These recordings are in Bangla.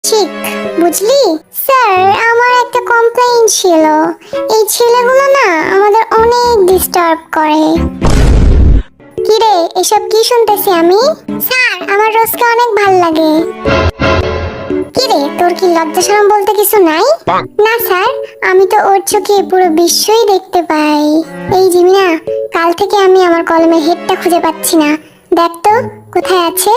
শিখ, বুঝলি? স্যার, আমার একটা কমপ্লেইন ছিল। এই ছেলেগুলো না আমাদের অনেক ডিস্টার্ব করে। কিরে, এসব কি শুনতেছি আমি? স্যার, আমার রোজকে অনেক ভাল লাগে। কিরে, তোর কি লজ্জা শরম বলতে কিছু নাই? না স্যার, আমি তো ওর চোখে পুরো বিশ্বই দেখতে পাই। এই জিমিনা, কাল থেকে আমি আমার কলমের হেডটা খুঁজে পাচ্ছি না। দেখ তো কোথায় আছে।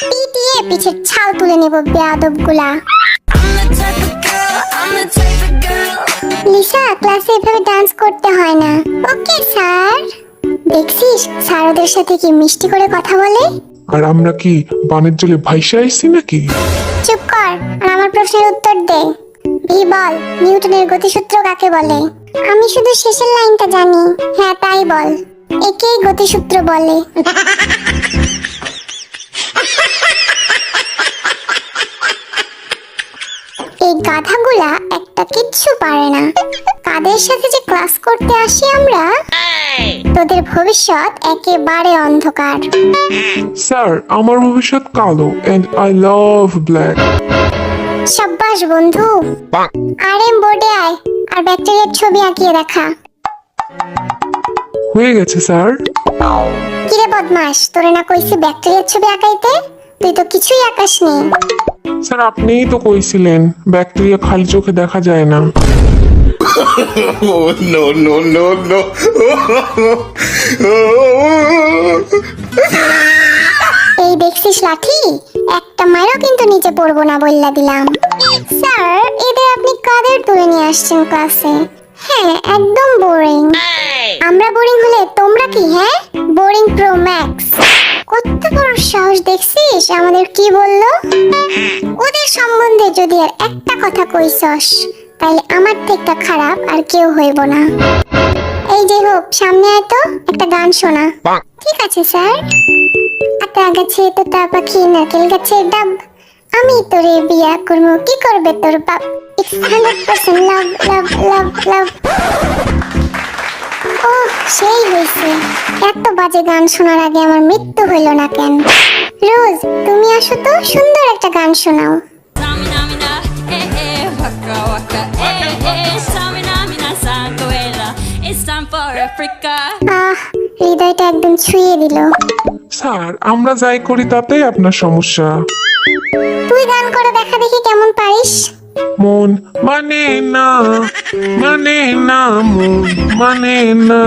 পিটিয়ে পিছের ছাল তুলে নেব বেয়াদবগুলা। লিসা, ক্লাসে এভাবে ডান্স করতে হয় না। Okay sir. দেখছিস স্যার ওদের সাথে কি মিষ্টি করে কথা বলে। আর আমরা কি বানের জলে ভাইসা আইছি নাকি? চুপ কর আর আমার প্রশ্নের উত্তর দে। ভি বল, নিউটনের গতিসূত্র কাকে বলে? আমি শুধু শেষের লাইনটা জানি। হ্যাঁ তাই বল। একেই গতিসূত্র বলে। এই গাধাগুলা একটা কিচ্ছু পারে না। কাদের সাথে যে ক্লাস করতে আসি আমরা। তোদের ভবিষ্যৎ একেবারে অন্ধকার। স্যার, আমার ভবিষ্যৎ কালো এন্ড আই লাভ ব্ল্যাক। সাব্বাস বন্ধু। আরএম বোর্ডে আয় আর ব্যাকটেরিয়ার ছবি আঁকিয়ে দেখা। হয়ে গেছে স্যার। কিরে বদমাস, তোরে না কইছি ব্যাকটেরিয়ার ছবি আঁকাইতে? তুই তো কিছুই আঁকাসনি। স্যার, আপনিই তো কইছিলেন ব্যাকটেরিয়া খালি চোখে দেখা যায় না। Oh, no, no, no, no. এই দেখছিস লাঠি, একটা মারও কিন্তু নিচে পড়বো না বললা দিলাম। স্যার, এদের আপনি কাদের তুলে নিয়ে আসছেন ক্লাসে? হ্যাঁ, একদম বোরিং। আমরা বোরিং হলে তোমরা কি? হ্যাঁ, বোরিং প্রো ম্যাক্স। কত বড় সাহস দেখছিস আমাদের কি বললো? ওদের সম্বন্ধে যদি আর একটা কথা কইছস তাহলে আমার থেকে খারাপ আর কেউ হইব না। এই যে হোক, সামনে আয় তো, একটা গান শোনা। ঠিক আছে স্যার। আতা গাছে তোতা পাখি নারকেল গাছের ডাব, আমি তোরে বিয়া করবো, কি করবে তোর বাপ? It's 100% love, love, love, love. ওহ, সেই হয়েছে। এত বাজে গান শোনার আগে আমার মৃত্যু হইল না কেন? রোজ, তুমি আসো তো, সুন্দর একটা গান শোনাও। Samina mina, waka waka, samina mina sanguela. It's time for Africa. আহ, হৃদয়টা একদম ছুঁয়ে দিল। স্যার, আমরা যাই করি তাতেই আপনার সমস্যা। তুই গান করে দেখা দেখি কেমন পারিস। মন মানে না, মানে না, মন মানে না।